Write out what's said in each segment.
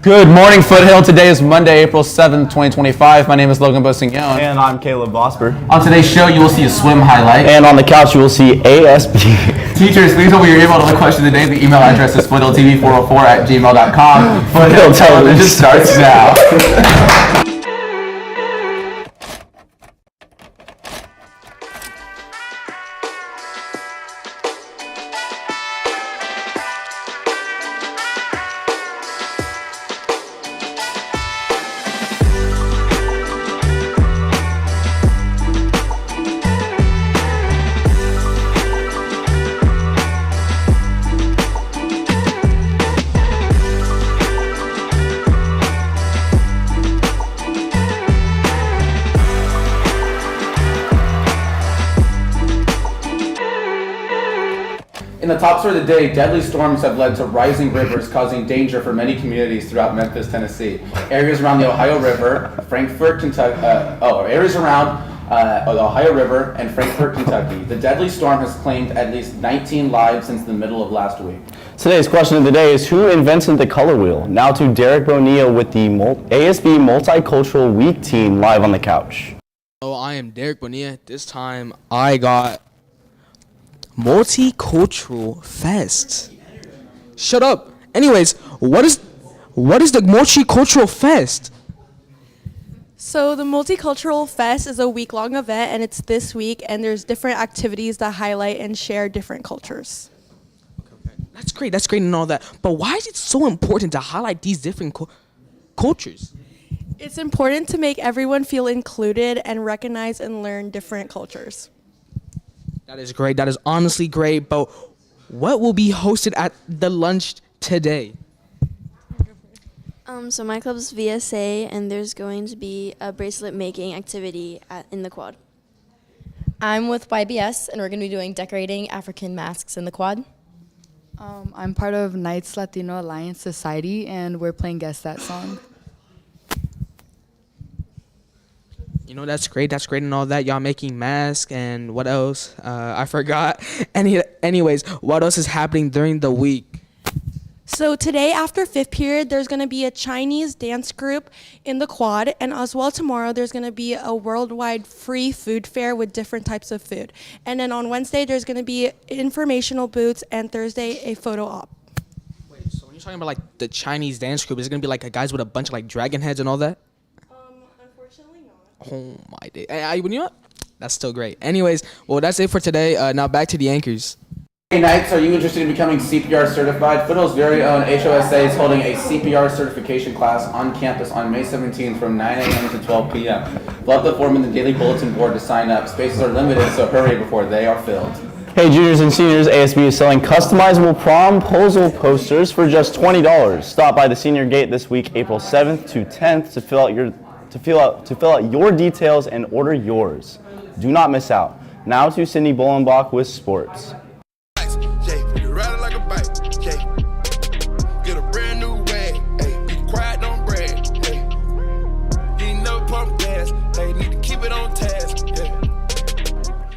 Good morning, Foothill. Today is Monday, April 7th, 2025. My name is Logan Bosignon. And I'm Caleb Vosper. On today's show, you will see a swim highlight. And on the couch, you will see ASB. Teachers, please over your email to the question of the day. The email address is foothilltv404@gmail.com. Foothill Television starts now. In the top story of the day, deadly storms have led to rising rivers causing danger for many communities throughout Memphis, Tennessee. Areas around the Ohio River, Frankfort, Kentucky, areas around the Ohio River and Frankfort, Kentucky. The deadly storm has claimed at least 19 lives since the middle of last week. Today's question of the day is, who invented the color wheel? Now to Derek Bonilla with the ASB Multicultural Week team live on the couch. So I am Derek Bonilla. This time I got Multicultural Fest. Shut up. Anyways, what is the Multicultural Fest? So the Multicultural Fest is a week-long event, and it's this week, and there's different activities that highlight and share different cultures. Okay. That's great and all that. But why is it so important to highlight these different cultures? It's important to make everyone feel included and recognize and learn different cultures. That is great. That is honestly great. But what will be hosted at the lunch today? So my club's VSA, and there's going to be a bracelet making activity in the quad. I'm with YBS, and we're going to be doing decorating African masks in the quad. I'm part of Knights Latino Alliance Society, and we're playing Guess That Song. You know, that's great and all that. Y'all making masks and what else? I forgot. Anyways, what else is happening during the week? So today, after fifth period, there's going to be a Chinese dance group in the quad, and as well tomorrow, there's going to be a worldwide free food fair with different types of food. And then on Wednesday, there's going to be informational booths, and Thursday, a photo op. Wait, so when you're talking about like the Chinese dance group, is it going to be like guys with a bunch of like dragon heads and all that? Unfortunately not. Oh my day. You know what? That's still great. Anyways, well, that's it for today. Now back to the anchors. Hey Knights, are you interested in becoming CPR certified? Foothill's very own HOSA is holding a CPR certification class on campus on May 17th from 9 a.m. to 12 p.m. Fill out the form in the daily bulletin board to sign up. Spaces are limited, so hurry before they are filled. Hey juniors and seniors, ASB is selling customizable promposal posters for just $20. Stop by the senior gate this week, April 7th to 10th, to fill out your details and order yours. Do not miss out. Now to Cindy Bolenbach with sports.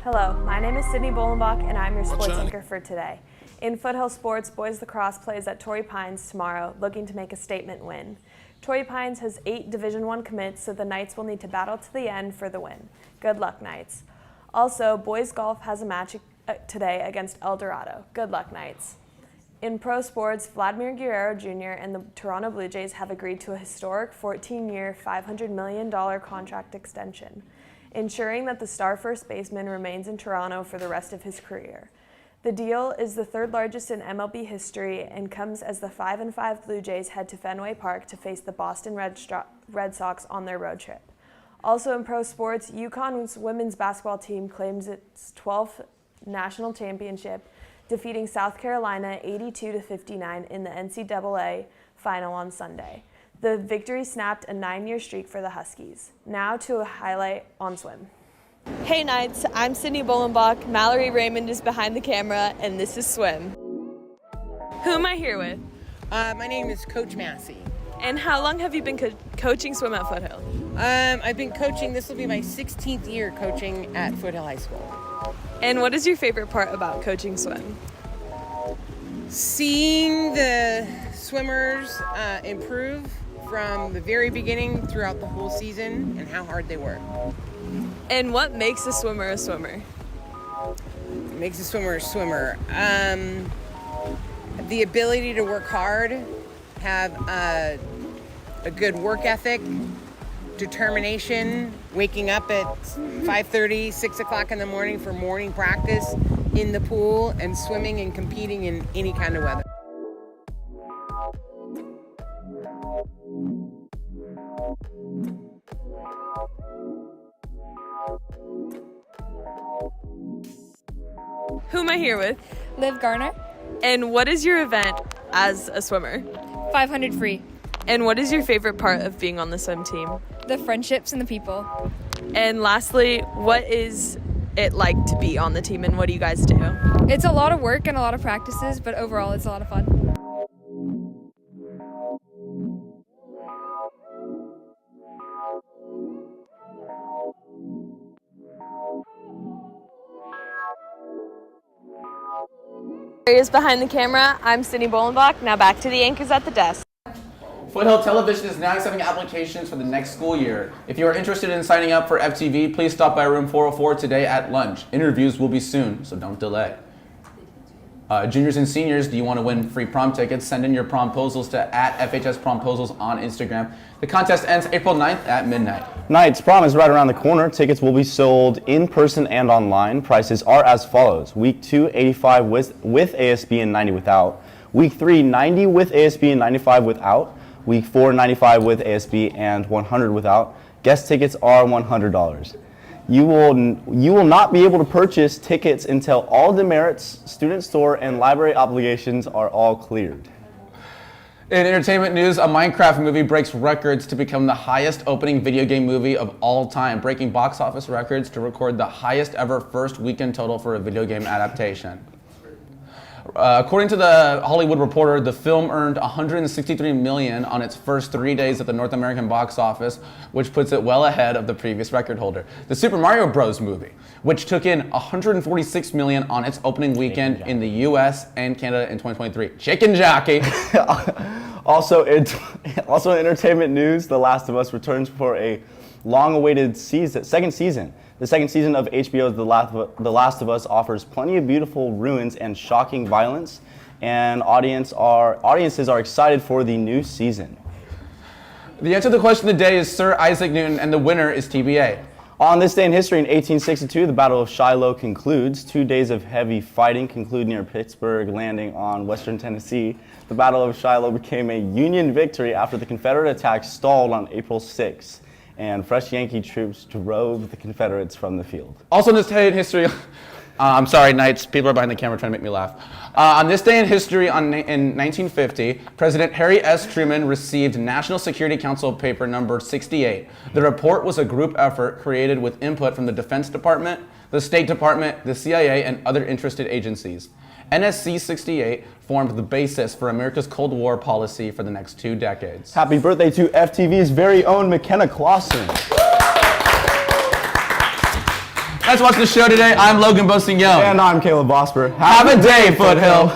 Hello, my name is Sydney Bolenbach, and I'm your sports anchor for today. In Foothill Sports, Boys Lacrosse plays at Torrey Pines tomorrow, looking to make a statement win. Torrey Pines has 8 Division I commits, so the Knights will need to battle to the end for the win. Good luck, Knights. Also, boys golf has a match today against El Dorado. Good luck, Knights. In pro sports, Vladimir Guerrero Jr. and the Toronto Blue Jays have agreed to a historic 14-year, $500 million contract extension, ensuring that the star first baseman remains in Toronto for the rest of his career. The deal is the third largest in MLB history and comes as the 5-5 Blue Jays head to Fenway Park to face the Boston Red Sox on their road trip. Also in pro sports, UConn's women's basketball team claims its 12th national championship, defeating South Carolina 82-59 in the NCAA final on Sunday. The victory snapped a 9-year streak for the Huskies. Now to a highlight on swim. Hey Knights, I'm Sydney Bolenbach, Mallory Raymond is behind the camera, and this is Swim. Who am I here with? My name is Coach Massey. And how long have you been coaching swim at Foothill? I've been coaching, this will be my 16th year coaching at Foothill High School. And what is your favorite part about coaching swim? Seeing the swimmers improve from the very beginning throughout the whole season and how hard they work. And what makes a swimmer a swimmer? What makes a swimmer a swimmer? The ability to work hard, have a good work ethic, determination, waking up at 5:30, 6 o'clock in the morning for morning practice in the pool, and swimming and competing in any kind of weather. Who am I here with? Liv Garner, And what is your event as a swimmer? 500 free. And what is your favorite part of being on the swim team? The friendships and the people. And lastly, what is it like to be on the team and what do you guys do? It's a lot of work and a lot of practices, but overall it's a lot of fun. Is behind the camera. I'm Sydney Bolenbach. Now back to the anchors at the desk. Foothill Television is now accepting applications for the next school year. If you are interested in signing up for FTV, please stop by room 404 today at lunch. Interviews will be soon, so don't delay. Juniors and seniors, do you want to win free prom tickets? Send in your promposals to @FHS Promposals on Instagram. The contest ends April 9th at midnight. Knight's prom is right around the corner. Tickets will be sold in person and online. Prices are as follows. Week 2, 85 with ASB and 90 without. Week 3, 90 with ASB and 95 without. Week 4, 95 with ASB and 100 without. Guest tickets are $100. You will not be able to purchase tickets until all demerits, student store, and library obligations are all cleared. In entertainment news, a Minecraft movie breaks records to become the highest opening video game movie of all time, breaking box office records to record the highest ever first weekend total for a video game adaptation. According to the Hollywood Reporter, the film earned $163 million on its first 3 days at the North American box office, which puts it well ahead of the previous record holder. The Super Mario Bros. Movie, which took in $146 million on its opening weekend in the U.S. and Canada in 2023. Chicken jockey. Also in entertainment news, The Last of Us returns for a long-awaited second season. The second season of HBO's The Last of Us offers plenty of beautiful ruins and shocking violence, and audiences are excited for the new season. The answer to the question of the day is Sir Isaac Newton, and the winner is TBA. On this day in history, in 1862, the Battle of Shiloh concludes. 2 days of heavy fighting conclude near Pittsburgh Landing on western Tennessee. The Battle of Shiloh became a Union victory after the Confederate attack stalled on April 6th. And fresh Yankee troops drove the Confederates from the field. Also on this day in history, I'm sorry, Knights, people are behind the camera trying to make me laugh. On this day in history, in 1950, President Harry S. Truman received National Security Council paper number 68. The report was a group effort created with input from the Defense Department, the State Department, the CIA, and other interested agencies. NSC 68 formed the basis for America's Cold War policy for the next 2 decades. Happy birthday to FTV's very own McKenna Clausen. Thanks for watching the show today. I'm Logan Bosinghill. And I'm Caleb Vosper. Have a day, Foothill.